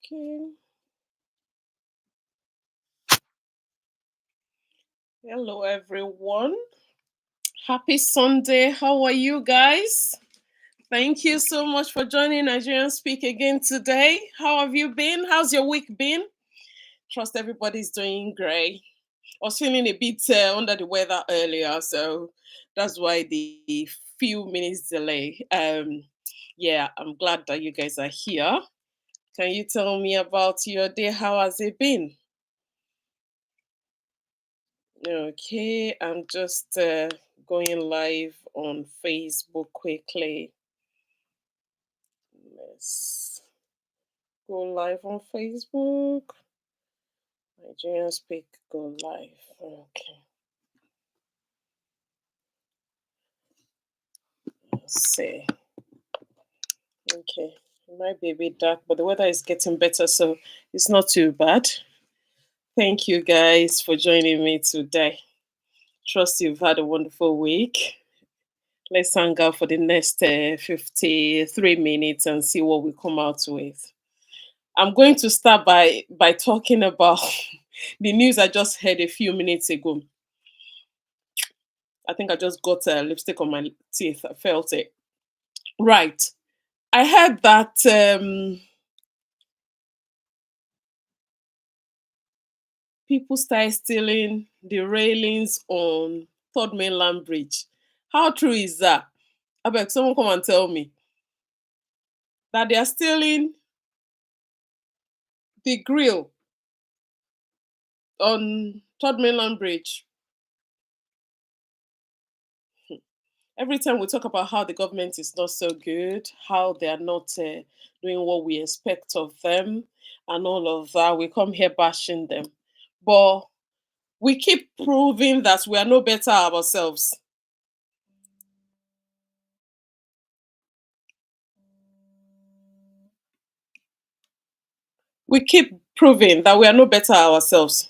Okay. Hello, everyone. Happy Sunday. How are you guys? Thank you so much for joining Nigerians Speak again today. How have you been? How's your week been? Trust everybody's doing great. I was feeling a bit under the weather earlier, so that's why the few minutes delay. Yeah, I'm glad that you guys are here. Can you tell me about your day? How has it been? Okay, I'm just going live on Facebook quickly. Let's go live on Facebook. Nigerian Speak, go live. Okay, let's see. Okay, it might be a bit dark, but the weather is getting better, so it's not too bad. Thank you guys for joining me today. Trust you've had a wonderful week. Let's hang out for the next 53 minutes and see what we come out with. I'm going to start by talking about the news I just heard a few minutes ago. I think I just got lipstick on my teeth. I felt it. Right. I heard that people started stealing the railings on Third Mainland Bridge. How true is that? I beg someone come and tell me that they are stealing the grill on Third Mainland Bridge. Every time we talk about how the government is not so good, how they are not doing what we expect of them, and all of that, we come here bashing them. But we keep proving that we are no better ourselves. We keep proving that we are no better ourselves.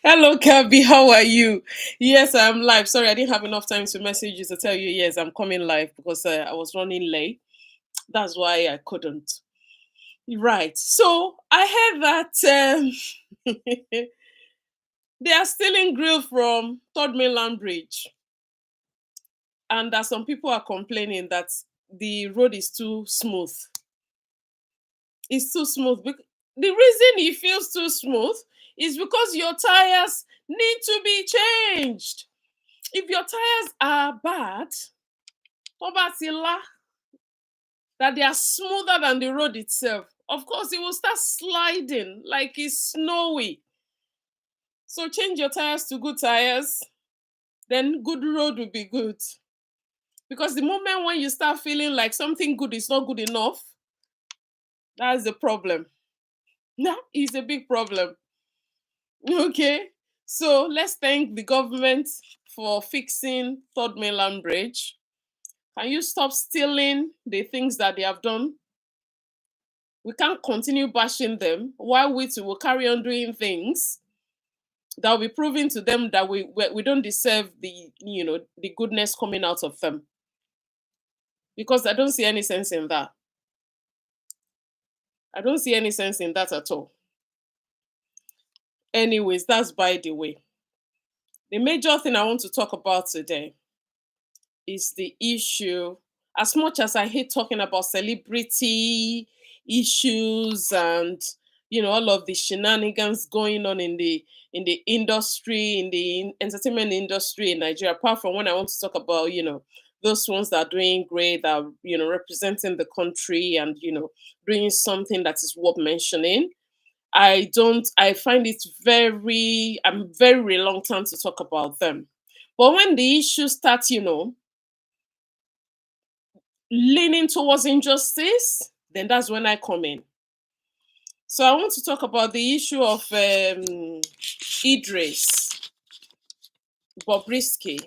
Hello, Kabi. How are you? Yes, I'm live. Sorry, I didn't have enough time to message you to tell you, yes, I'm coming live because I was running late. That's why I couldn't. Right. So I heard that they are stealing grill from Third Mainland Bridge, and that some people are complaining that the road is too smooth. It's too smooth. The reason it feels too smooth is because your tires need to be changed. If your tires are bad, Obatila, that they are smoother than the road itself, of course it will start sliding like it's snowy. So change your tires to good tires, then good road will be good. Because the moment when you start feeling like something good is not good enough, that's the problem. That is a big problem. Okay. So let's thank the government for fixing Third Mainland Bridge. Can you stop stealing the things that they have done? We can't continue bashing them while we too will carry on doing things that will be proving to them that we don't deserve the goodness coming out of them. Because I don't see any sense in that. I don't see any sense in that at all. Anyways, that's by the way. The major thing I want to talk about today is the issue. As much as I hate talking about celebrity issues and all of the shenanigans going on in the industry, in the entertainment industry in Nigeria, apart from when I want to talk about those ones that are doing great, that are representing the country and doing something that is worth mentioning. I find it I'm very reluctant to talk about them. But when the issue starts, leaning towards injustice, then that's when I come in. So I want to talk about the issue of Idris Bobrisky.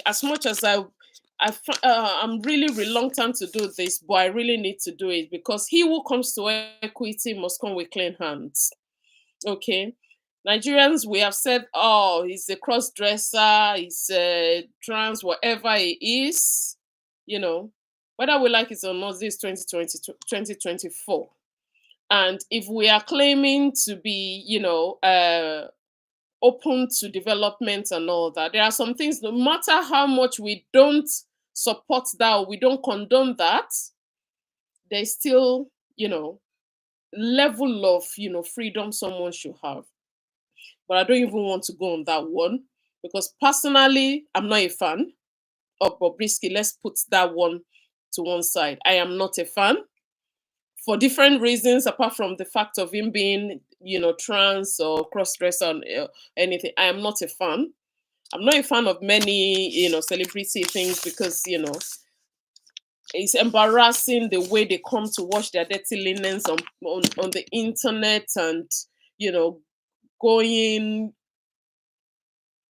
As much as I'm really reluctant to do this, but I really need to do it because he who comes to equity must come with clean hands. Okay. Nigerians, we have said, oh, he's a cross dresser, he's a trans, whatever he is, you know. Whether we like it or not, this is 2020, 2024. And if we are claiming to be, open to development and all that, there are some things, no matter how much we don't support that or we don't condone that, there's still, level of, freedom someone should have. But I don't even want to go on that one because personally, I'm not a fan of Bobrisky. Let's put that one to one side. I am not a fan for different reasons, apart from the fact of him being, trans or cross-dresser or anything. I am not a fan. I'm not a fan of many, celebrity things because, it's embarrassing the way they come to wash their dirty linens on the internet and, you know, going.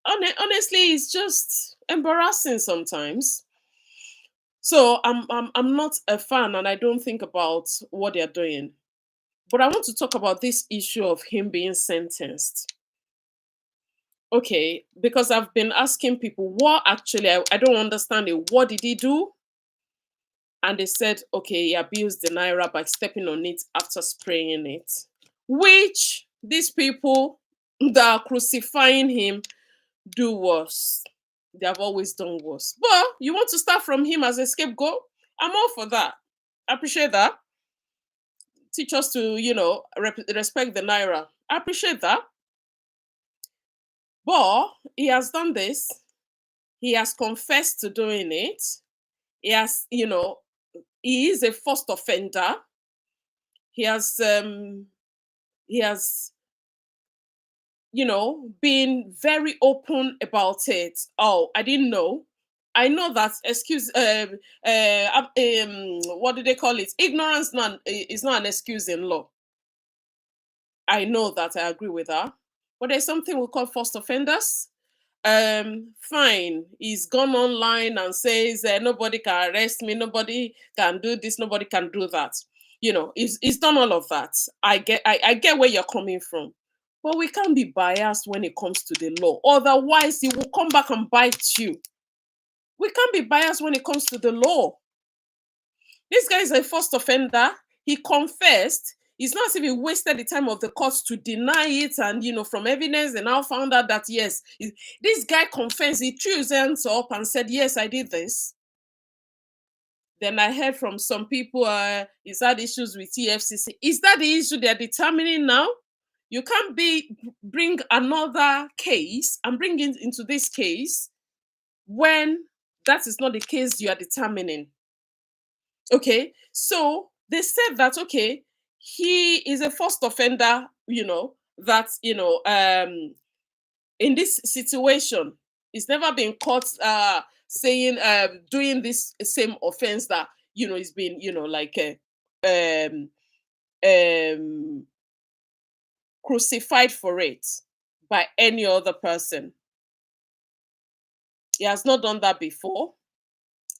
Honestly, it's just embarrassing sometimes. So I'm not a fan, and I don't think about what they're doing. But I want to talk about this issue of him being sentenced. Okay, because I've been asking people what actually I don't understand it. What did he do? And they said, okay, he abused the naira by stepping on it after spraying it. Which these people that are crucifying him do worse. They have always done worse. But you want to start from him as a scapegoat? I'm all for that. I appreciate that. Teach us to, respect the naira. I appreciate that. But he has done this. He has confessed to doing it. He has, he is a first offender. He has been very open about it. Oh, I didn't know. I know that excuse what do they call it? Ignorance is not an excuse in law. I know that, I agree with that. But there's something we call first offenders. Fine, he's gone online and says nobody can arrest me, nobody can do this, nobody can do that. He's done all of that. I get where you're coming from, but we can't be biased when it comes to the law, otherwise he will come back and bite you. We can't be biased when it comes to the law. This guy is a first offender. He confessed. It's not as if he wasted the time of the courts to deny it, and from evidence, they now found out that yes, this guy confessed. He threw his hands up and said, "Yes, I did this." Then I heard from some people, he's had issues with EFCC. Is that the issue they're determining now? You can't bring another case and bring it into this case when that is not the case you are determining. Okay, so they said that okay, he is a first offender, that in this situation, he's never been caught saying doing this same offense that he's been like um um crucified for it by any other person. He has not done that before.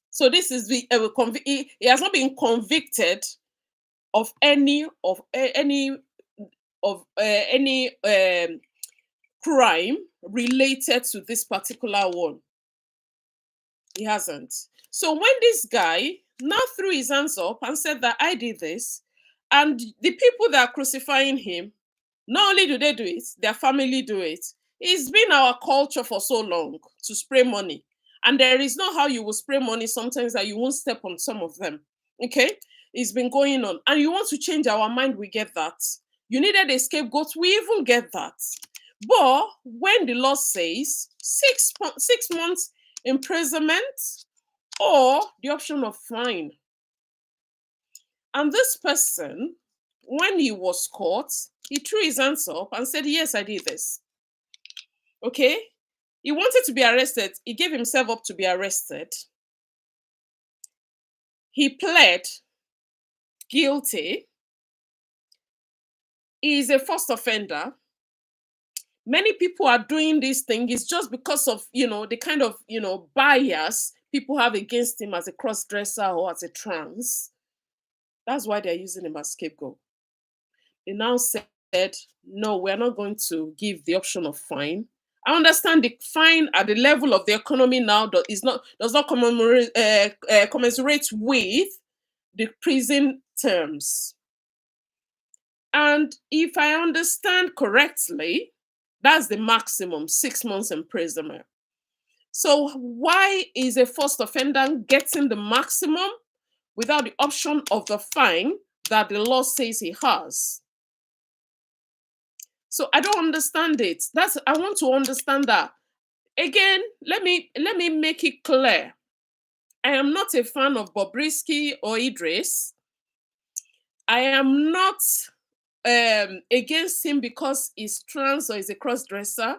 So this is he has not been convicted of any crime related to this particular one. He hasn't. So when this guy now threw his hands up and said that I did this, and the people that are crucifying him, not only do they do it, their family do it. It's been our culture for so long to spray money. And there is not how you will spray money sometimes that you won't step on some of them. Okay? It's been going on. And you want to change our mind, we get that. You needed a scapegoat, we even get that. But when the law says 6 months imprisonment or the option of fine, and this person, when he was caught, he threw his hands up and said, "Yes, I did this." Okay? He wanted to be arrested. He gave himself up to be arrested. He pled guilty. He is a first offender. Many people are doing this thing. It's just because of, the kind of, bias people have against him as a cross-dresser or as a trans. That's why they're using him as scapegoat. They now said, no, we're not going to give the option of fine. I understand the fine at the level of the economy now does not commensurate with the prison terms. And if I understand correctly, that's the maximum 6 months imprisonment. So why is a first offender getting the maximum without the option of the fine that the law says he has? So I don't understand it. I want to understand that. Again, let me make it clear. I am not a fan of Bobrisky or Idris. I am not against him because he's trans or he's a cross dresser.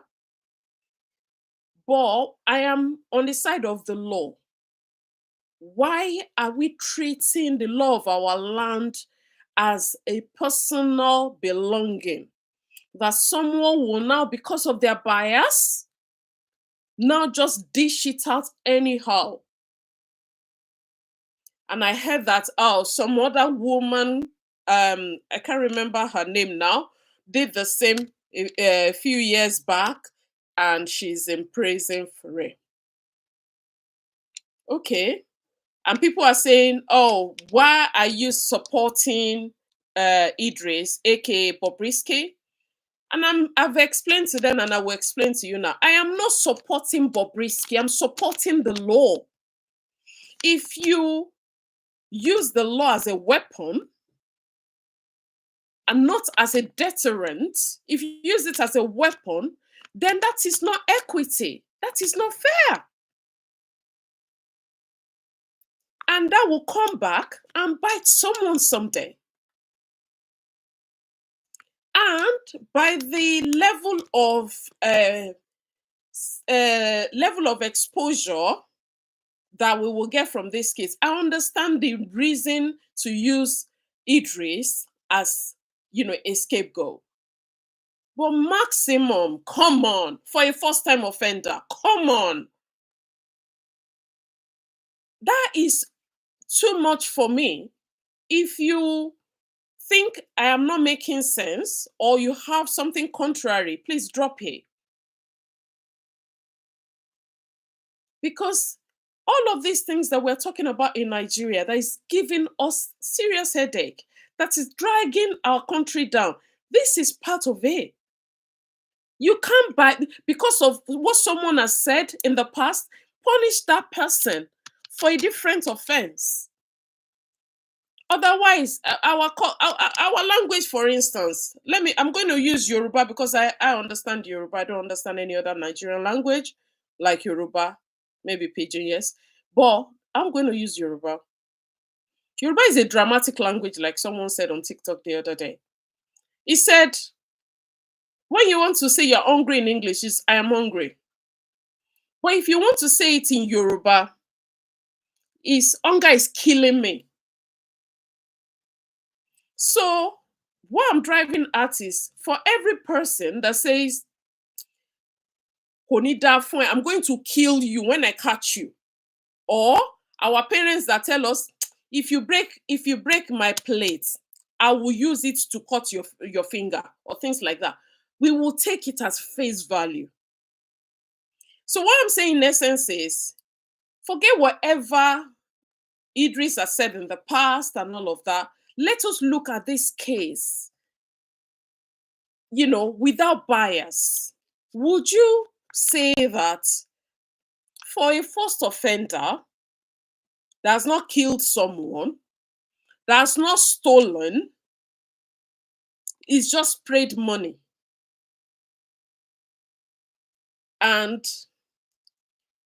But I am on the side of the law. Why are we treating the law of our land as a personal belonging? That someone will now, because of their bias, now just dish it out anyhow. And I heard that, oh, some other woman, I can't remember her name now, did the same a few years back, and she's in prison for it. Okay. And people are saying, oh, why are you supporting Idris, aka Bobrisky? And I've explained to them, and I will explain to you now. I am not supporting Bobrisky, I'm supporting the law. If you use the law as a weapon and not as a deterrent, if you use it as a weapon, then that is not equity. That is not fair. And that will come back and bite someone someday. And by the level of exposure that we will get from this case, I understand the reason to use Idris as, a scapegoat. But maximum, come on, for a first-time offender, come on. That is too much for me. If you think I am not making sense or you have something contrary, please drop it. Because all of these things that we're talking about in Nigeria that is giving us serious headache, that is dragging our country down, this is part of it. You can't because of what someone has said in the past, punish that person for a different offense. Otherwise, our language, for instance, I'm going to use Yoruba because I understand Yoruba. I don't understand any other Nigerian language like Yoruba, maybe Pidgin, yes. But I'm going to use Yoruba. Yoruba is a dramatic language, like someone said on TikTok the other day. He said, when you want to say you're hungry in English, is I am hungry. But if you want to say it in Yoruba, is hunger is killing me. So what I'm driving at is for every person that says, I'm going to kill you when I catch you. Or our parents that tell us, if you break my plate, I will use it to cut your finger, or things like that. We will take it as face value. So what I'm saying in essence is, forget whatever Idris has said in the past and all of that. Let us look at this case, without bias. Would you say that for a first offender that has not killed someone, that has not stolen, is just paid money, and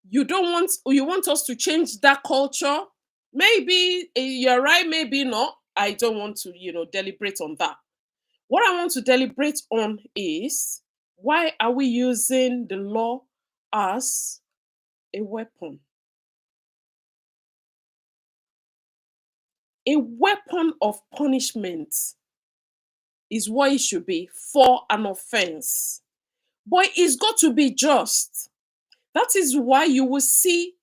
you want us to change that culture? Maybe you're right, maybe not. I don't want to deliberate on that. What I want to deliberate on is, why are we using the law as a weapon? A weapon of punishment is what it should be for an offense. But it's got to be just. That is why you will see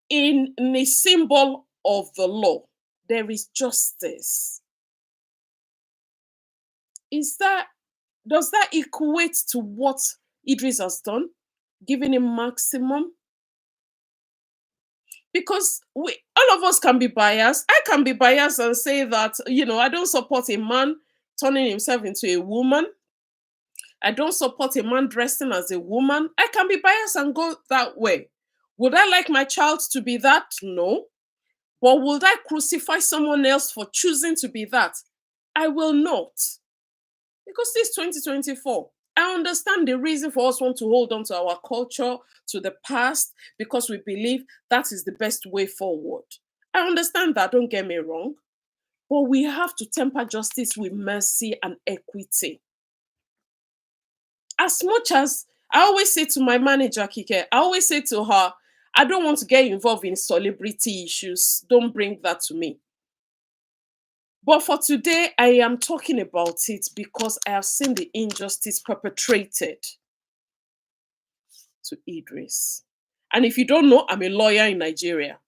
in a symbol of the law, there is justice. Does that equate to what Idris has done, giving him maximum. Because all of us can be biased. I can be biased and say that, I don't support a man turning himself into a woman. I don't support a man dressing as a woman. I can be biased and go that way. Would I like my child to be that? No. But would I crucify someone else for choosing to be that? I will not. Because this 2024. I understand the reason for us want to hold on to our culture, to the past, because we believe that is the best way forward. I understand that, don't get me wrong. But we have to temper justice with mercy and equity. As much as I always say to my manager, Kike, I always say to her, I don't want to get involved in celebrity issues. Don't bring that to me. But for today, I am talking about it because I have seen the injustice perpetrated to Idris. And if you don't know, I'm a lawyer in Nigeria.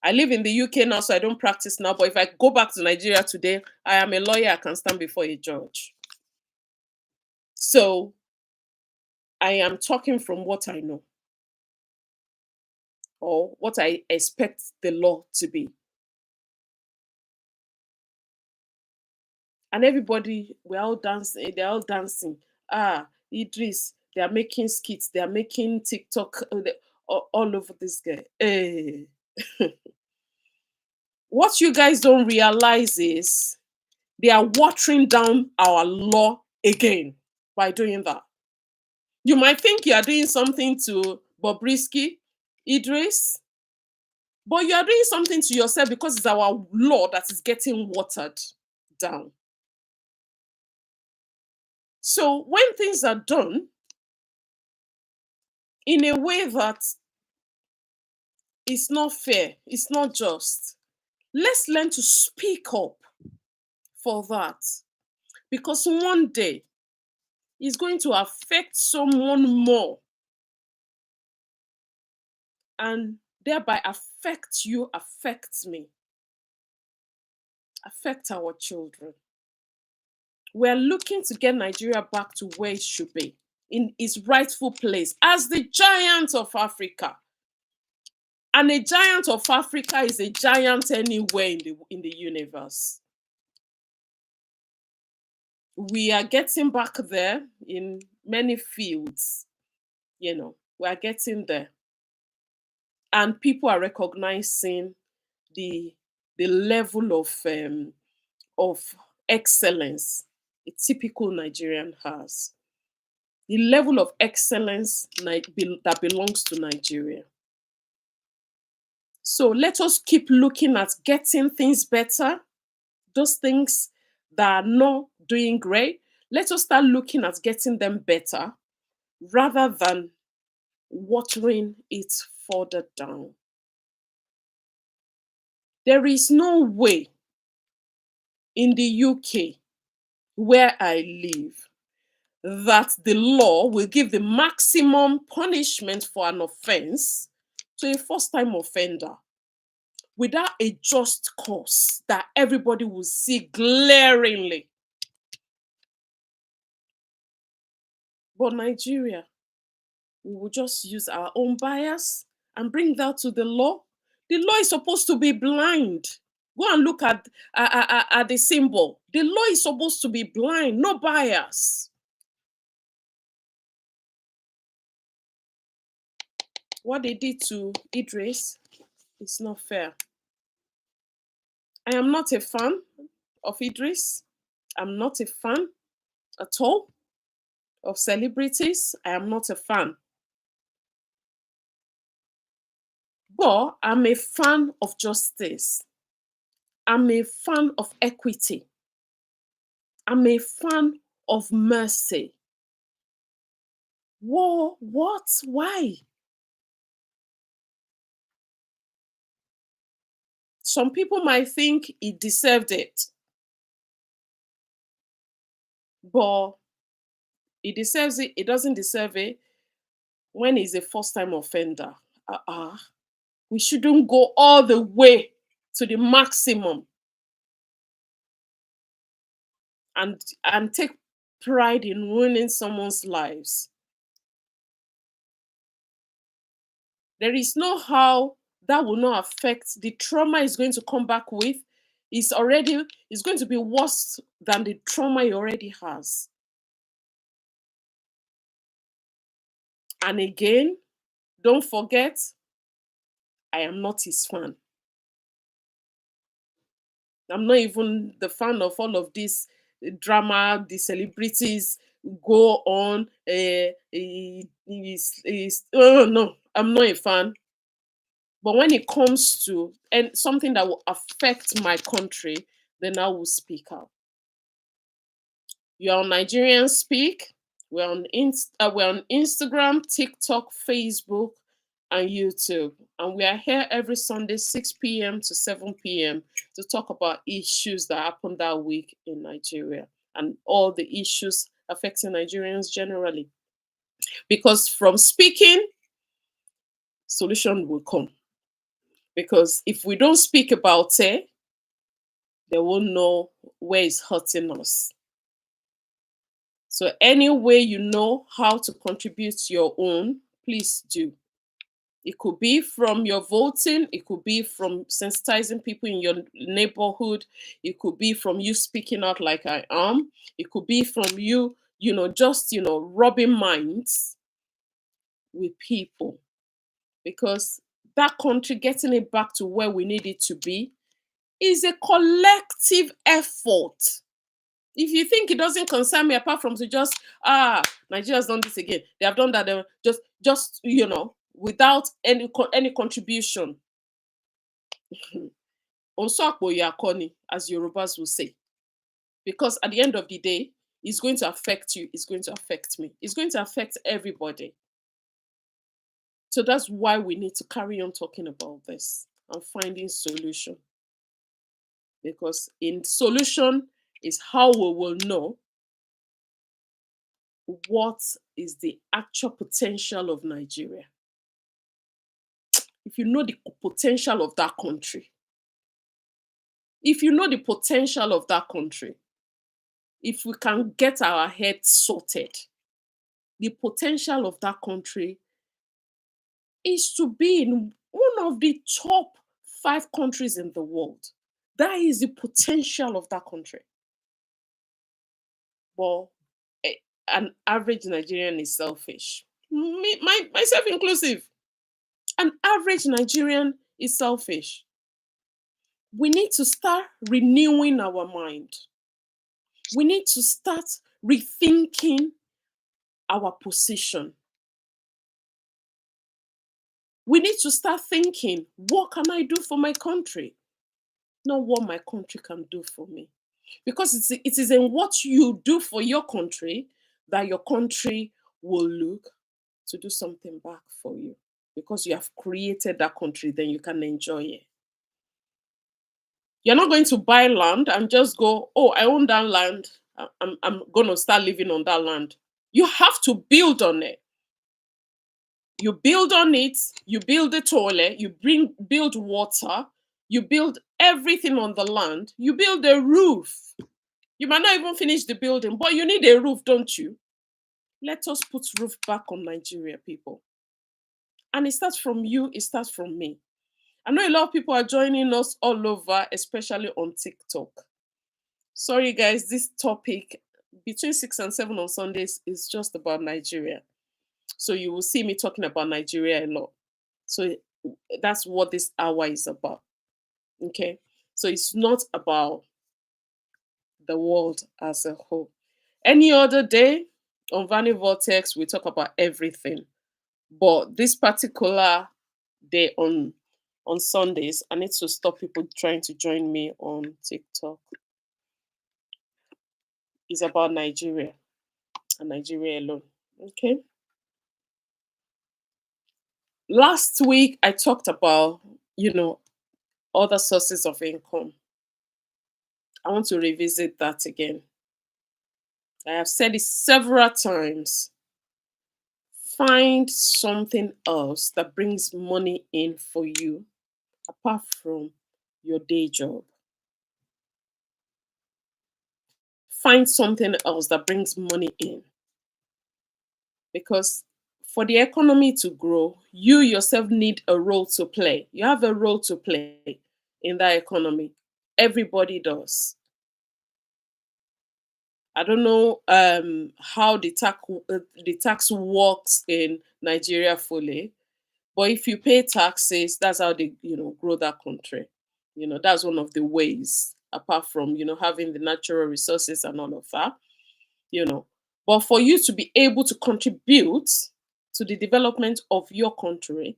I live in the UK now, so I don't practice now. But if I go back to Nigeria today, I am a lawyer. I can stand before a judge. So I am talking from what I know or what I expect the law to be. And everybody, we're all dancing, they're all dancing. Idris, they are making skits, they are making TikTok all over this guy. What you guys don't realize is they are watering down our law again by doing that. You might think you are doing something to Bobrisky, Idris, but you are doing something to yourself because it's our law that is getting watered down. So when things are done in a way that is not fair, it's not just, let's learn to speak up for that. Because one day it's going to affect someone more and thereby affect you, affect me, affect our children. We're looking to get Nigeria back to where it should be, in its rightful place as the giant of Africa. And a giant of Africa is a giant anywhere in the universe. We are getting back there in many fields. We are getting there. And people are recognizing the level of excellence a typical Nigerian has. The level of excellence that belongs to Nigeria. So let us keep looking at getting things better. Those things that are not doing great, let us start looking at getting them better rather than watering it further down. There is no way in the UK where I live that the law will give the maximum punishment for an offense to a first-time offender without a just cause that everybody will see glaringly. But Nigeria, we will just use our own bias and bring that to the law. The law is supposed to be blind. Go and look at the symbol. The law is supposed to be blind, no bias. What they did to Idris is not fair. I am not a fan of Idris. I'm not a fan at all of celebrities. I am not a fan. But I'm a fan of justice. I'm a fan of equity. I'm a fan of mercy. Whoa, what? Why? Some people might think he deserved it. But he deserves it. He doesn't deserve it when he's a first-time offender. We shouldn't go all the way to the maximum and take pride in ruining someone's lives. There is no how that will not affect the trauma is going to come back with. Is going to be worse than the trauma he already has. And again, don't forget, I am not his fan. I'm not even the fan of all of this drama. The celebrities go on. Oh no, I'm not a fan. But when it comes to and something that will affect my country, then I will speak out. You're on Nigerians Speak. We're on Instagram, TikTok, Facebook, and YouTube. And we are here every Sunday, 6 p.m. to 7 p.m. to talk about issues that happened that week in Nigeria and all the issues affecting Nigerians generally. Because from speaking, solution will come. Because if we don't speak about it, they won't know where it's hurting us. So any way you know how to contribute your own, please do. It could be from your voting, it could be from sensitizing people in your neighborhood, it could be from you speaking out like I am, it could be from you, just rubbing minds with people. Because that country getting it back to where we need it to be is a collective effort. If you think it doesn't concern me, apart from to just Nigeria's done this again, they have done that, just without any contribution. Onsokbo yakoni, as Yorubas will say, because at the end of the day, it's going to affect you. It's going to affect me. It's going to affect everybody. So that's why we need to carry on talking about this and finding solution. Because in solution is how we will know what is the actual potential of Nigeria. If you know the potential of that country, if we can get our heads sorted, the potential of that country is to be in one of the top 5 countries in the world. That is the potential of that country. But an average Nigerian is selfish. Myself inclusive. An average Nigerian is selfish. We need to start renewing our mind. We need to start rethinking our position. We need to start thinking, what can I do for my country? Not what my country can do for me. Because it is in what you do for your country that your country will look to do something back for you. Because you have created that country, then you can enjoy it. You're not going to buy land and just go, oh, I own that land. I'm going to start living on that land. You have to build on it. You build on it, you build the toilet, build water, you build everything on the land, you build a roof. You might not even finish the building, but you need a roof, don't you? Let us put roof back on Nigeria, people. And it starts from you, it starts from me. I know a lot of people are joining us all over, especially on TikTok. Sorry, guys, this topic between 6 and 7 on Sundays is just about Nigeria. So you will see me talking about Nigeria a lot. So that's what this hour is about. Okay. So it's not about the world as a whole. Any other day on Vani Vortex, we talk about everything. But this particular day on Sundays, I need to stop people trying to join me on TikTok. It's about Nigeria and Nigeria alone. Okay. Last week I talked about, other sources of income. I want to revisit that again. I have said it several times. Find something else that brings money in for you apart from your day job. Find something else that brings money in. Because For the economy to grow, you yourself need a role to play. You have a role to play in that economy. Everybody does. I don't know how the tax works in Nigeria fully, but if you pay taxes, that's how they grow that country. That's one of the ways. Apart from having the natural resources and all of that, you know. But for you to be able to contribute to the development of your country,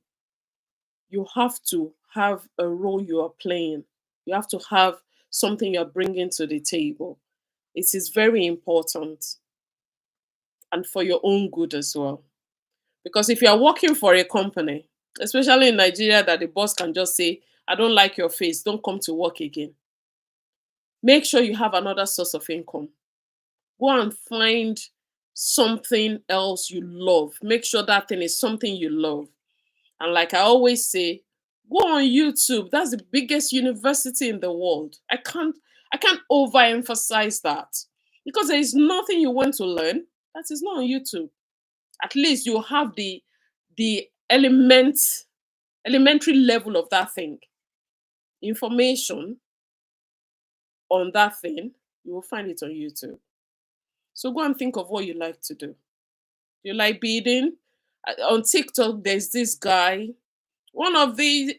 you have to have a role you are playing. You have to have something you're bringing to the table. It is very important, and for your own good as well. Because if you are working for a company, especially in Nigeria, that the boss can just say, I don't like your face, don't come to work again. Make sure you have another source of income. Go and find something else you love. Make sure that thing is something you love. And like I always say, go on YouTube. That's the biggest university in the world. I can't overemphasize that. Because there is nothing you want to learn that is not on YouTube. At least you have the elementary level of that thing. Information on that thing, you will find it on YouTube. So go and think of what you like to do. You like beading? On TikTok, there's this guy. One of the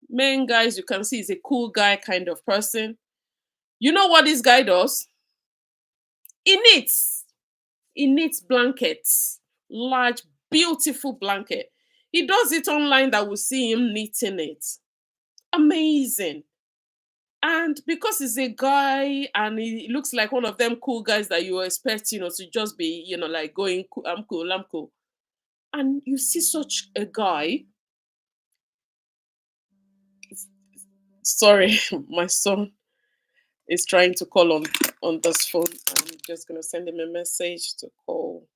main guys you can see is a cool guy kind of person. You know what this guy does? He knits. He knits blankets, large, beautiful blanket. He does it online that will see him knitting it. Amazing. And because he's a guy and he looks like one of them cool guys that you expect, to just be, like going, I'm cool, I'm cool. And you see such a guy. Sorry, my son is trying to call on this phone. I'm just gonna send him a message to call.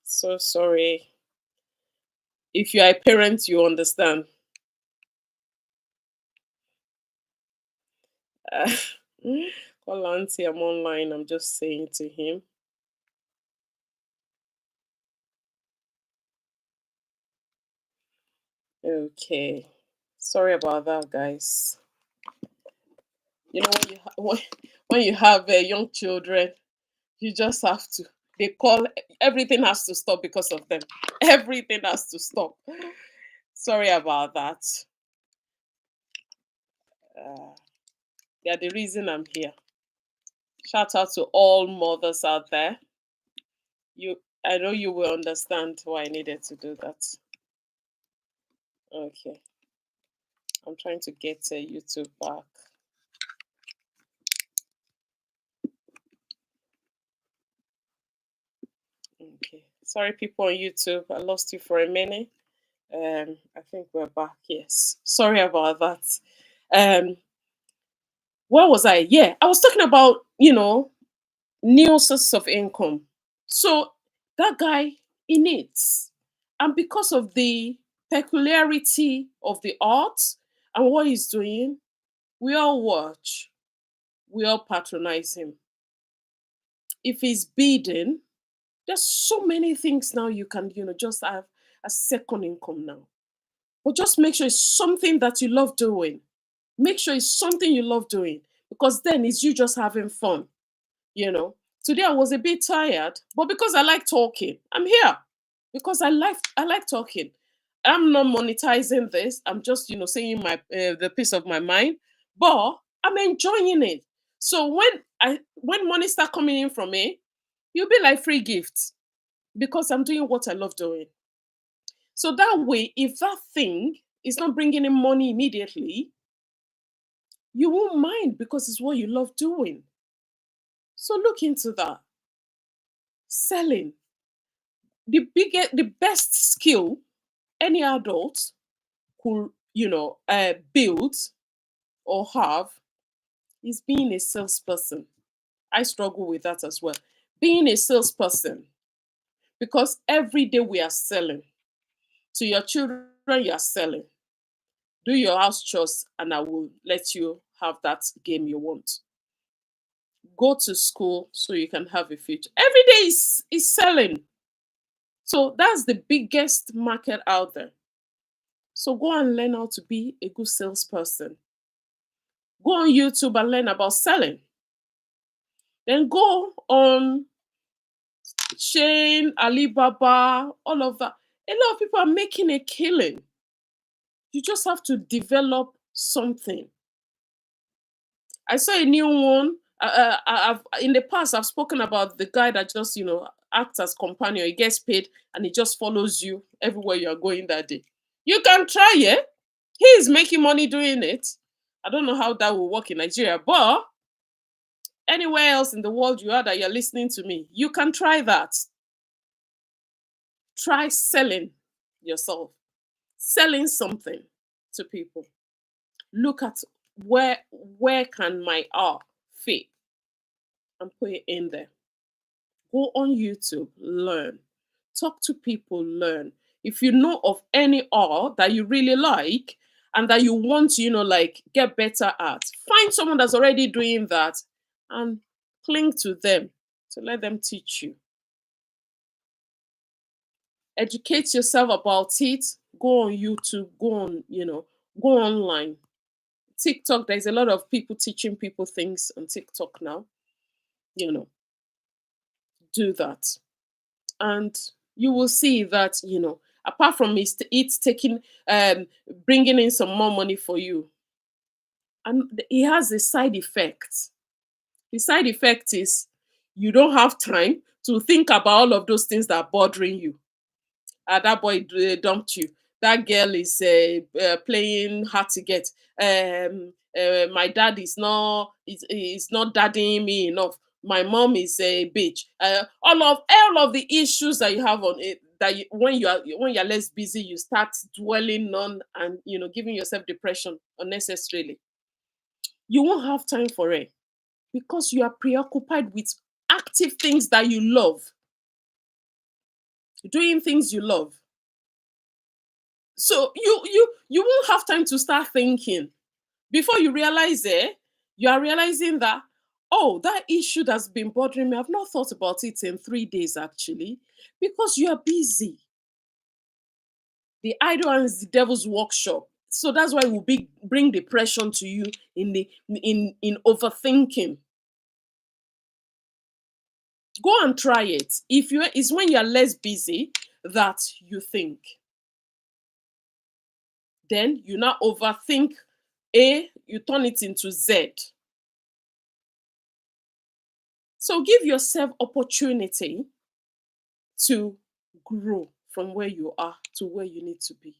So sorry. If you are a parent, you understand. Uh, call auntie, I'm online. I'm just saying to him. Okay. Sorry about that, guys. When you have young children, you just have to. They call everything has to stop because of them. Everything has to stop. Sorry about that. Uh, they're the reason I'm here. Shout out to all mothers out there. I know you will understand why I needed to do that. Okay, I'm trying to get YouTube back. Okay, sorry, people on YouTube. I lost you for a minute. I think we're back. Yes, sorry about that. Um, where was I? Yeah, I was talking about new sources of income. So that guy, he needs, and because of the peculiarity of the art and what he's doing, we all watch, we all patronize him. If he's bidding, there's so many things now you can, just have a second income now. But just make sure it's something that you love doing. Make sure it's something you love doing because then it's you just having fun. you know Today I was a bit tired, but because I like talking, I'm here. Because I like talking. I'm not monetizing this. I'm just saying my the piece of my mind, but I'm enjoying it. So when money start coming in from me, you'll be like free gifts because I'm doing what I love doing. So that way, if that thing is not bringing in money immediately, you won't mind because it's what you love doing. So look into that. Selling, the best skill any adult could build or have is being a salesperson. I struggle with that as well. Being a salesperson, because every day we are selling. To your children, you are selling. Do your house chores, and I will let you have that game you want. Go to school so you can have a future. Every day is selling. So that's the biggest market out there. So go and learn how to be a good salesperson. Go on YouTube and learn about selling. Then go on Shane, Alibaba, all of that. A lot of people are making a killing. You just have to develop something. I saw a new one. In the past, I've spoken about the guy that just, acts as companion. He gets paid and he just follows you everywhere you are going that day. You can try it. He is making money doing it. I don't know how that will work in Nigeria, but anywhere else in the world you are that you're listening to me, you can try that. Try selling yourself, selling something to people. Look at where can my art fit and put it in there. Go on YouTube, learn. Talk to people, learn. If you know of any art that you really like and that you want to, like get better at, find someone that's already doing that and cling to them to let them teach you. Educate yourself about it. Go on YouTube, go online. TikTok, there's a lot of people teaching people things on TikTok now. Do that. And you will see that, apart from it's taking, bringing in some more money for you, and it has a side effect. The side effect is you don't have time to think about all of those things that are bothering you. That boy dumped you. That girl is playing hard to get. My dad is not daddying me enough. My mom is a bitch. All of the issues that you have on it, that when you're less busy, you start dwelling on and giving yourself depression unnecessarily. You won't have time for it because you are preoccupied with active things that you love, doing things you love. So you won't have time to start thinking. Before you realize it, you are realizing that, oh, that issue that's been bothering me, I've not thought about it in 3 days actually, because you are busy. The idle one is the devil's workshop. So that's why it will bring depression to you in overthinking. Go and try it. It's when you're less busy that you think. Then you now overthink A, you turn it into Z. So give yourself opportunity to grow from where you are to where you need to be.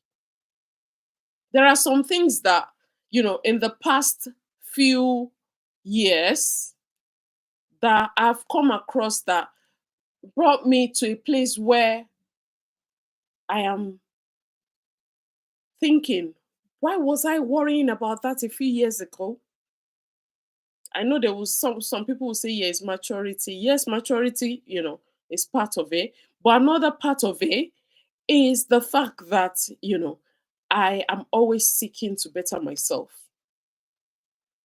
There are some things that, in the past few years that I've come across that brought me to a place where I am thinking, why was I worrying about that a few years ago? I know there was some people will say, yes, maturity. Yes, maturity, is part of it. But another part of it is the fact that, I am always seeking to better myself.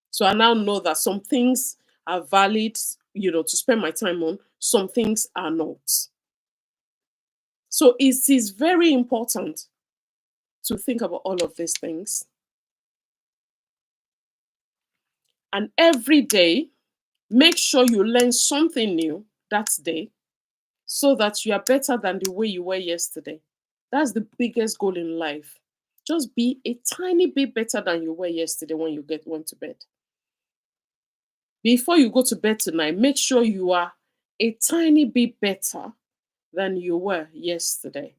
So I now know that some things are valid, to spend my time on, some things are not. So it is very important to think about all of these things. And every day, make sure you learn something new that day so that you are better than the way you were yesterday. That's the biggest goal in life. Just be a tiny bit better than you were yesterday when you went to bed. Before you go to bed tonight, make sure you are a tiny bit better than you were yesterday.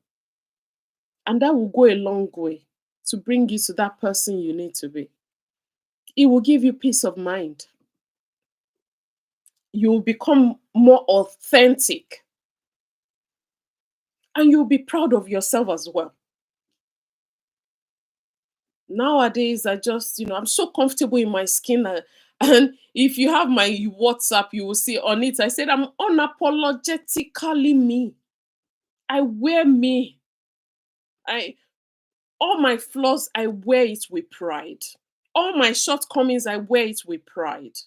And that will go a long way to bring you to that person you need to be. It will give you peace of mind. You will become more authentic. And you'll be proud of yourself as well. Nowadays, I'm so comfortable in my skin. And if you have my WhatsApp, you will see on it, I said, I'm unapologetically me. I wear me. All my flaws, I wear it with pride. All my shortcomings, I wear it with pride.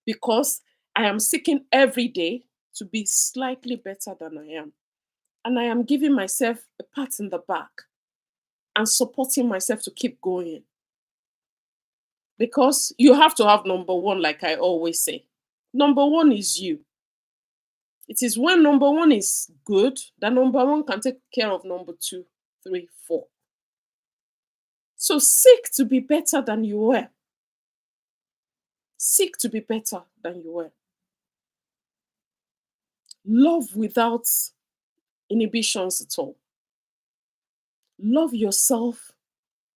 Because I am seeking every day to be slightly better than I am. And I am giving myself a pat in the back and supporting myself to keep going. Because you have to have number one, like I always say. Number one is you. It is when number one is good that number one can take care of number two, three, four. So seek to be better than you were. Seek to be better than you were. Love without inhibitions at all. Love yourself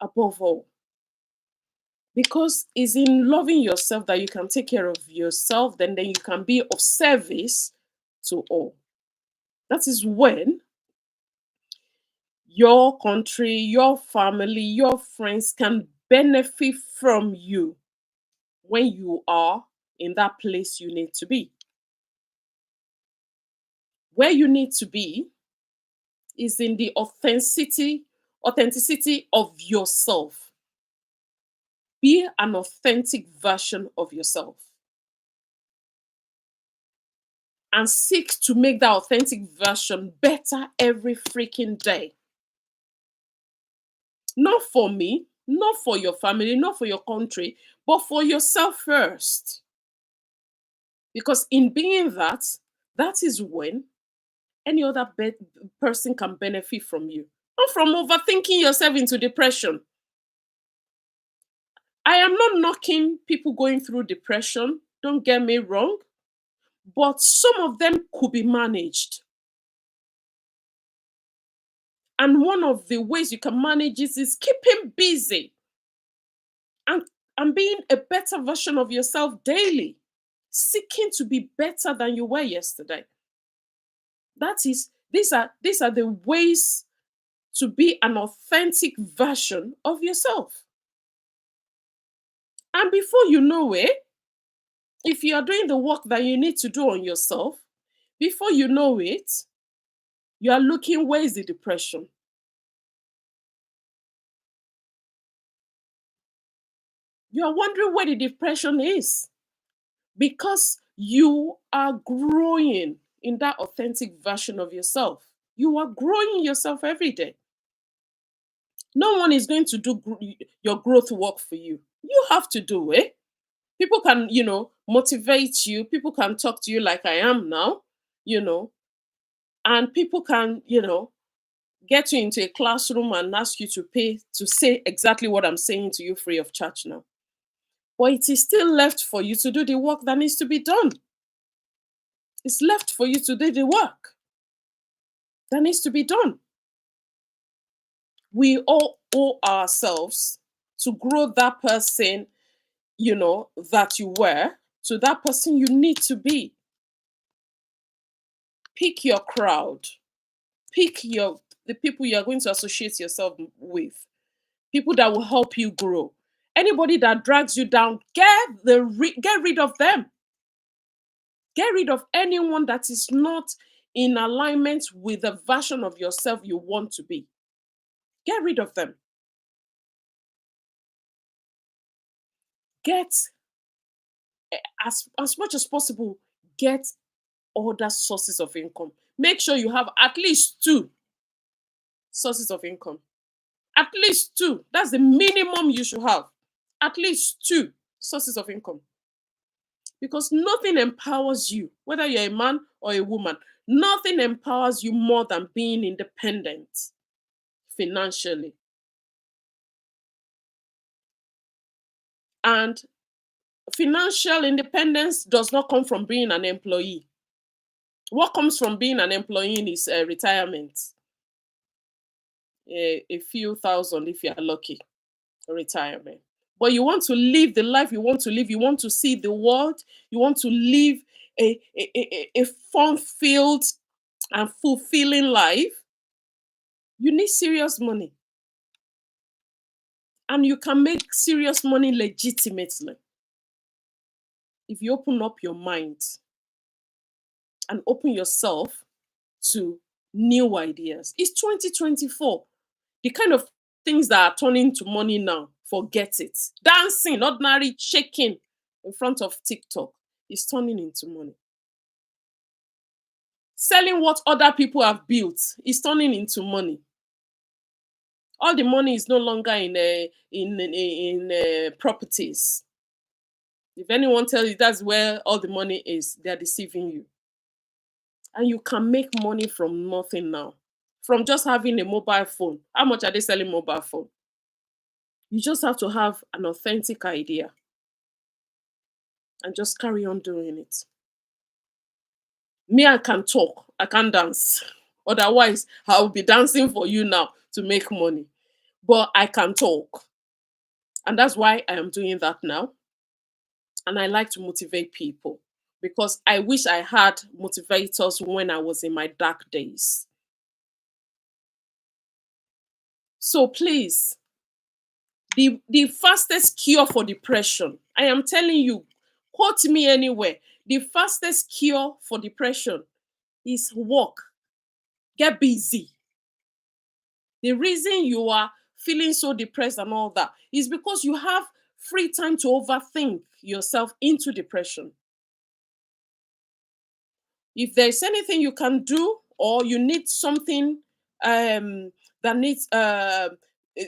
above all. Because it's in loving yourself that you can take care of yourself, then you can be of service to all. That is when your country, your family, your friends can benefit from you when you are in that place you need to be. Where you need to be is in the authenticity of yourself. Be an authentic version of yourself. And seek to make that authentic version better every freaking day. Not for me, not for your family, not for your country, but for yourself first. Because in being that, that is when any other person can benefit from you. Not from overthinking yourself into depression. I am not knocking people going through depression, don't get me wrong, but some of them could be managed. And one of the ways you can manage it is keeping busy and, and being a better version of yourself daily, seeking to be better than you were yesterday. These are the ways to be an authentic version of yourself. And before you know it, if you are doing the work that you need to do on yourself, before you know it, you are looking, where is the depression? You are wondering where the depression is because you are growing in that authentic version of yourself. You are growing yourself every day. No one is going to do your growth work for you. You have to do it. People can, motivate you. People can talk to you like I am now, and people can, get you into a classroom and ask you to pay to say exactly what I'm saying to you free of charge now. But it is still left for you to do the work that needs to be done. It's left for you to do the work that needs to be done. We all owe ourselves to grow that person, that you were, to that person you need to be. Pick your crowd. Pick the people you are going to associate yourself with. People that will help you grow. Anybody that drags you down, get rid of them. Get rid of anyone that is not in alignment with the version of yourself you want to be. Get rid of them. Get, as much as possible, get other sources of income. Make sure you have at least 2 sources of income. At least 2. That's the minimum you should have. At least 2 sources of income. Because nothing empowers you, whether you're a man or a woman, nothing empowers you more than being independent financially. And financial independence does not come from being an employee. What comes from being an employee is retirement. A few thousand if you are lucky, retirement. But you want to live the life you want to live, you want to see the world, you want to live a fun-filled and fulfilling life, you need serious money. And you can make serious money legitimately if you open up your mind and open yourself to new ideas. It's 2024. The kind of things that are turning to money now, forget it. Dancing, ordinary shaking in front of TikTok is turning into money. Selling what other people have built is turning into money. All the money is no longer in properties. If anyone tells you that's where all the money is, they are deceiving you. And you can make money from nothing now. From just having a mobile phone. How much are they selling mobile phone? You just have to have an authentic idea and just carry on doing it. Me, I can talk, I can dance. Otherwise, I'll be dancing for you now to make money. But I can talk. And that's why I am doing that now. And I like to motivate people because I wish I had motivators when I was in my dark days. So please, the fastest cure for depression, I am telling you, quote me anywhere. The fastest cure for depression is work. Get busy. The reason you are feeling so depressed and all that is because you have free time to overthink yourself into depression. If there's anything you can do or you need something that needs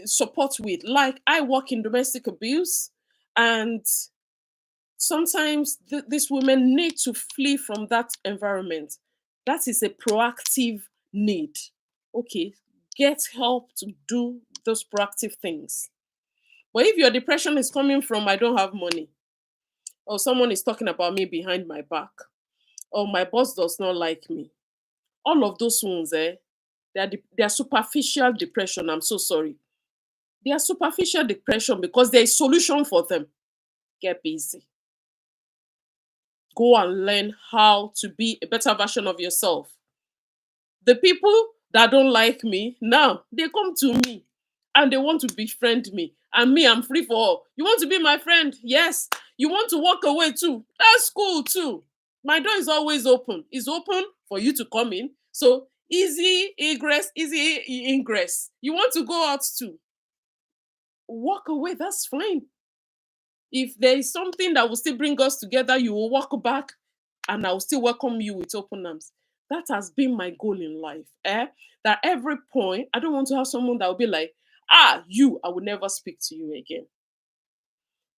support with, like I work in domestic abuse, and sometimes these women need to flee from that environment. That is a proactive need. Okay, get help to do those proactive things. But if your depression is coming from I don't have money, or someone is talking about me behind my back, or my boss does not like me, all of those ones, they are superficial depression. I'm so sorry. They are superficial depression because there is solution for them. Get busy. Go and learn how to be a better version of yourself. The people that don't like me now, they come to me and they want to befriend me. And me, I'm free for all. You want to be my friend? Yes. You want to walk away too? That's cool too. My door is always open. It's open for you to come in. So easy egress, easy ingress. You want to go out too? Walk away. That's fine. If there is something that will still bring us together, you will walk back and I will still welcome you with open arms. That has been my goal in life. That every point, I don't want to have someone that will be like, you, I will never speak to you again.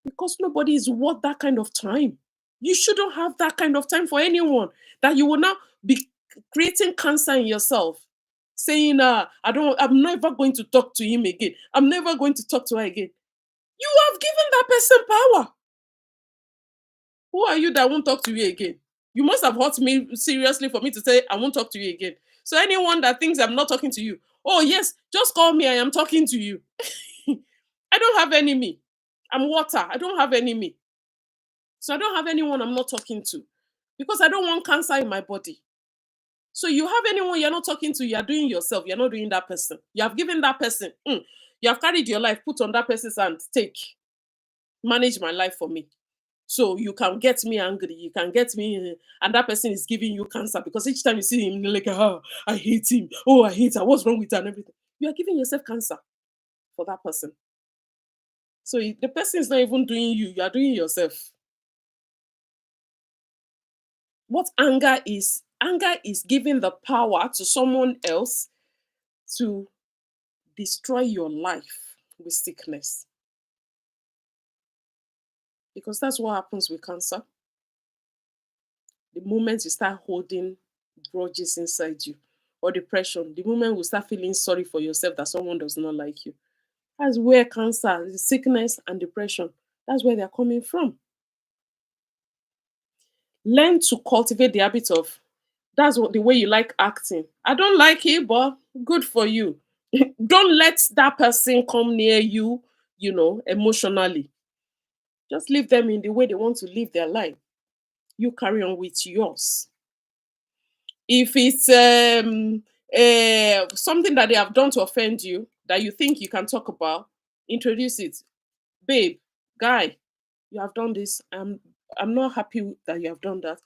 Because nobody is worth that kind of time. You shouldn't have that kind of time for anyone that you will now be creating cancer in yourself. Saying, I'm never going to talk to him again. I'm never going to talk to her again. You have given that person power. Who are you that won't talk to you again? You must have hurt me seriously for me to say I won't talk to you again. So anyone that thinks I'm not talking to you, oh yes, just call me. I am talking to you. I don't have enemy. I'm water. I don't have enemy. So I don't have anyone I'm not talking to because I don't want cancer in my body. So you have anyone you're not talking to, you're doing yourself. You're not doing that person. You have given that person. You have carried your life, put on that person's hand. Take, manage my life for me. So you can get me angry, you can get me, and that person is giving you cancer because each time you see him, you're like, I hate him. Oh, I hate her. What's wrong with her and everything? You are giving yourself cancer for that person. So the person is not even doing you, you are doing yourself. What anger is giving the power to someone else to destroy your life with sickness. Because that's what happens with cancer. The moment you start holding grudges inside you, or depression, the moment you start feeling sorry for yourself that someone does not like you, that's where cancer, sickness, and depression, that's where they're coming from. Learn to cultivate the habit of, that's what the way you like acting. I don't like it, but good for you. Don't let that person come near you, emotionally. Just leave them in the way they want to live their life. You carry on with yours. If it's something that they have done to offend you that you think you can talk about, introduce it. Babe, guy, you have done this. I'm not happy that you have done that.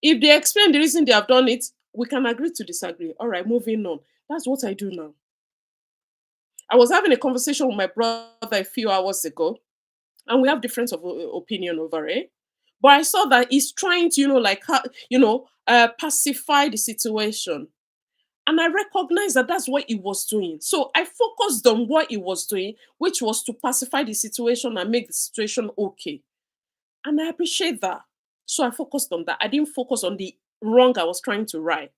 If they explain the reason they have done it, we can agree to disagree. All right, moving on. That's what I do now. I was having a conversation with my brother a few hours ago, and we have different of opinion over it. But I saw that he's trying to, pacify the situation. And I recognized that that's what he was doing. So I focused on what he was doing, which was to pacify the situation and make the situation okay. And I appreciate that. So I focused on that. I didn't focus on the wrong I was trying to right.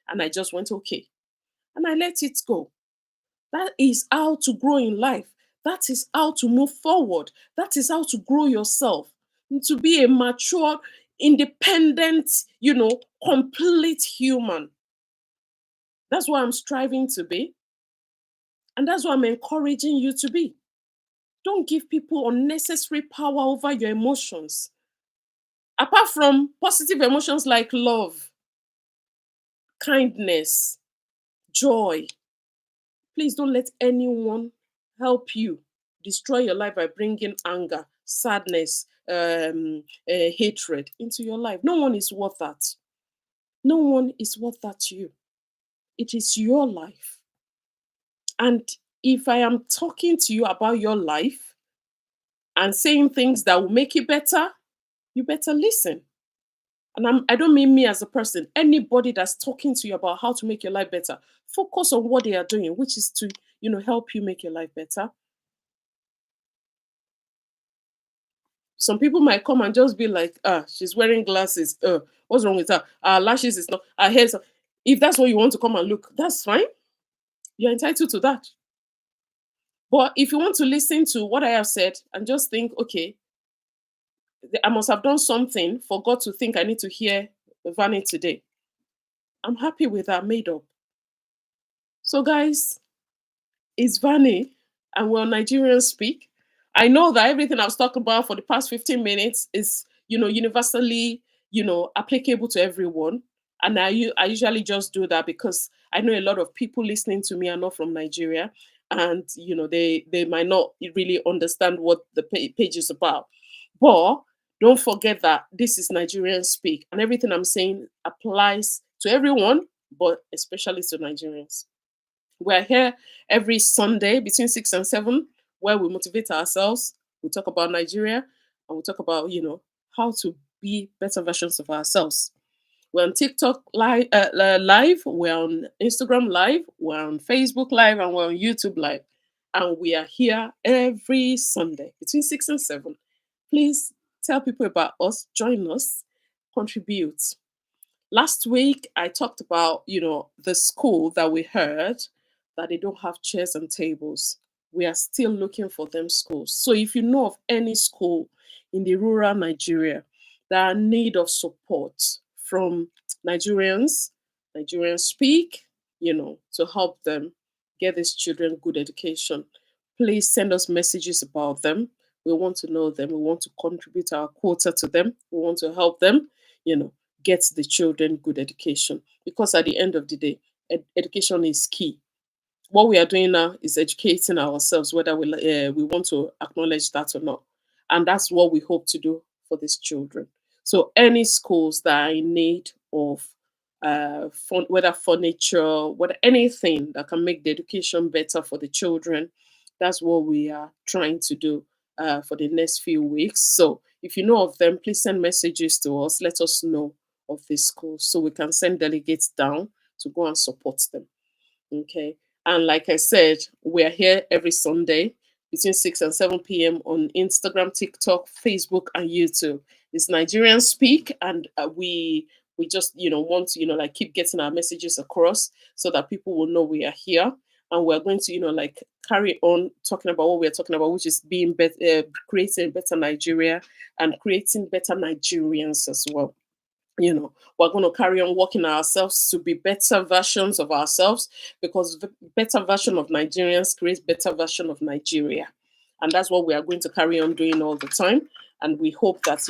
And I just went, okay. And I let it go. That is how to grow in life. That is how to move forward. That is how to grow yourself. And to be a mature, independent, complete human. That's what I'm striving to be. And that's what I'm encouraging you to be. Don't give people unnecessary power over your emotions. Apart from positive emotions like love, kindness, joy, please don't let anyone help you destroy your life by bringing anger, sadness, hatred into your life. No one is worth that. No one is worth that to you. It is your life. And if I am talking to you about your life and saying things that will make it better, you better listen. And I don't mean me as a person, anybody that's talking to you about how to make your life better, focus on what they are doing, which is to, help you make your life better. Some people might come and just be like, she's wearing glasses. What's wrong with her? Her lashes is not, her hair. If that's what you want to come and look, that's fine. You're entitled to that. But if you want to listen to what I have said and just think, okay, I must have done something for God to think I need to hear Vanny today. I'm happy with that made up. So, guys, it's Vanny, and we're on Nigerians Speak. I know that everything I was talking about for the past 15 minutes is, universally, applicable to everyone. And I usually just do that because I know a lot of people listening to me are not from Nigeria, and they might not really understand what the page is about. But don't forget that this is Nigerian Speak, and everything I'm saying applies to everyone, but especially to Nigerians. We're here every Sunday between 6 and 7, where we motivate ourselves. We talk about Nigeria, and we talk about, how to be better versions of ourselves. We're on TikTok live, we're on Instagram live, we're on Facebook live, and we're on YouTube live. And we are here every Sunday between 6 and 7. Please tell people about us, join us, contribute. Last week, I talked about, the school that we heard that they don't have chairs and tables. We are still looking for them schools. So if you know of any school in the rural Nigeria that are in need of support from Nigerians, Nigerians Speak, to help them get these children good education, please send us messages about them. We want to know them. We want to contribute our quota to them. We want to help them, get the children good education, because at the end of the day, education is key. What we are doing now is educating ourselves, whether we want to acknowledge that or not, and that's what we hope to do for these children. So any schools that are in need of whether furniture, whether anything that can make the education better for the children, that's what we are trying to do for the next few weeks. So if you know of them, please send messages to us. Let us know of these schools so we can send delegates down to go and support them. Okay. And like I said, we're here every Sunday between 6 and 7 p.m. on Instagram, TikTok, Facebook, and YouTube. It's Nigerian Speak, and we just want to like keep getting our messages across so that people will know we are here, and we're going to like carry on talking about what we're talking about, which is being better, creating a better Nigeria and creating better Nigerians as well. We're going to carry on working ourselves to be better versions of ourselves, because better version of Nigerians creates better version of Nigeria, and that's what we are going to carry on doing all the time. And we hope that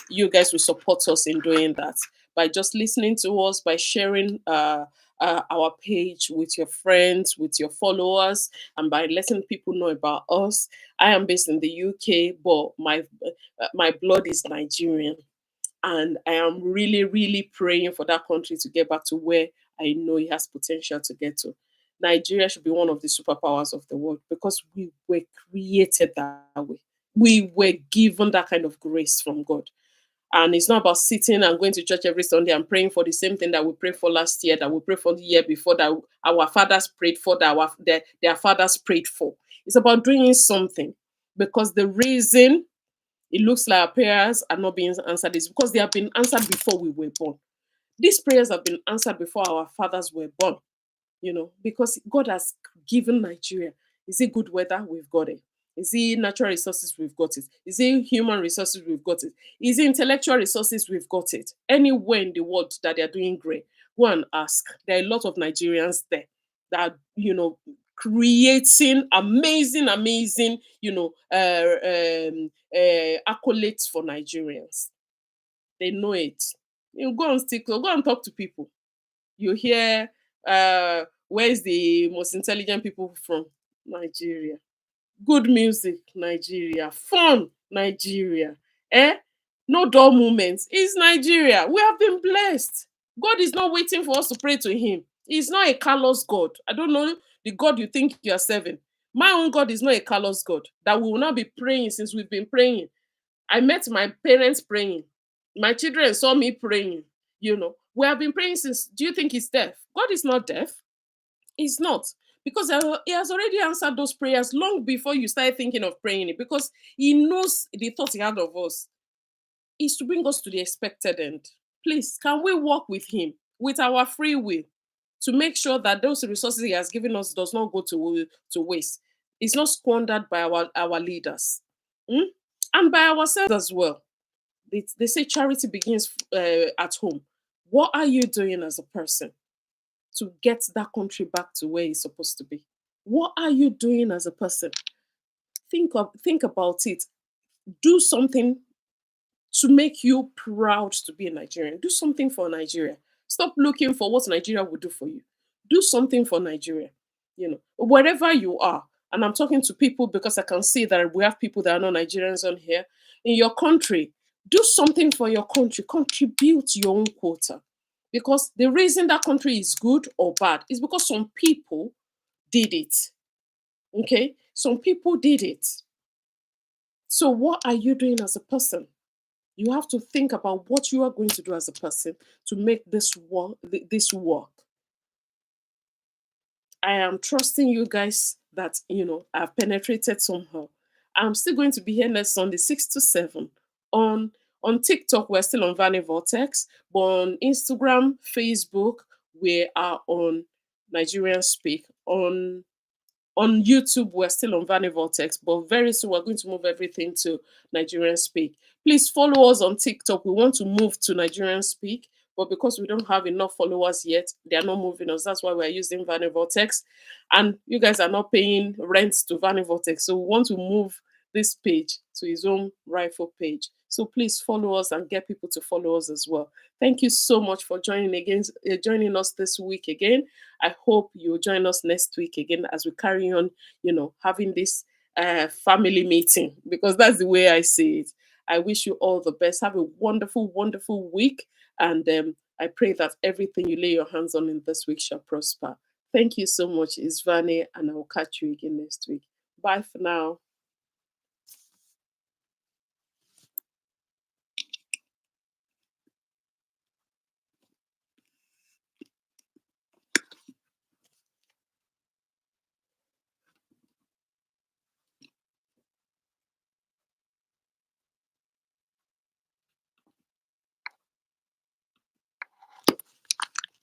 you guys will support us in doing that by just listening to us, by sharing our page with your friends, with your followers, and by letting people know about us. I am based in the UK, but my blood is Nigerian, and I am really, really praying for that country to get back to where I know it has potential to get to. Nigeria should be one of the superpowers of the world because we were created that way. We were given that kind of grace from God. And it's not about sitting and going to church every Sunday and praying for the same thing that we prayed for last year, that we prayed for the year before, that our fathers prayed for, that their fathers prayed for. It's about doing something, because the reason it looks like our prayers are not being answered is because they have been answered before we were born. These prayers have been answered before our fathers were born, because God has given Nigeria. Is it good weather? We've got it. Is it natural resources? We've got it. Is it human resources? We've got it. Is it intellectual resources? We've got it. Anywhere in the world that they're doing great, go and ask. There are a lot of Nigerians there that, creating amazing, accolades for Nigerians. They know it. You go on TikTok, go and talk to people. You hear, where's the most intelligent people from? Nigeria. Good music, Nigeria. Fun, Nigeria. No dull moments. It's Nigeria. We have been blessed. God is not waiting for us to pray to him. He's not a callous God. I don't know the God you think you are serving. My own God is not a callous God that we will not be praying since we've been praying. I met my parents praying. My children saw me praying. We have been praying since. Do you think he's deaf? God is not deaf. He's not. Because he has already answered those prayers long before you started thinking of praying it. Because he knows the thought he had of us is to bring us to the expected end. Please, can we work with him with our free will to make sure that those resources he has given us does not go to waste? It's not squandered by our leaders. Hmm? And by ourselves as well. They say charity begins at home. What are you doing as a person to get that country back to where it's supposed to be? What are you doing as a person? Think about it. Do something to make you proud to be a Nigerian. Do something for Nigeria. Stop looking for what Nigeria will do for you. Do something for Nigeria. Wherever you are. And I'm talking to people because I can see that we have people that are not Nigerians on here. In your country, do something for your country. Contribute your own quota. Because the reason that country is good or bad is because some people did it. Okay? Some people did it. So what are you doing as a person? You have to think about what you are going to do as a person to make this work. I am trusting you guys that I've penetrated somehow. I'm still going to be here next Sunday, 6 to 7. On TikTok, we're still on Vani Vortex, but on Instagram, Facebook, we are on Nigerians Speak. On YouTube, we're still on Vani Vortex, but very soon we're going to move everything to Nigerian Speak. Please follow us on TikTok. We want to move to Nigerian Speak, but because we don't have enough followers yet, they are not moving us. That's why we're using Vani Vortex. And you guys are not paying rent to Vani Vortex. So we want to move this page to his own rightful page. So please follow us and get people to follow us as well. Thank you so much for joining us this week again. I hope you'll join us next week again as we carry on, having this family meeting, because that's the way I see it. I wish you all the best. Have a wonderful, wonderful week. And I pray that everything you lay your hands on in this week shall prosper. Thank you so much, Isvani, and I will catch you again next week. Bye for now.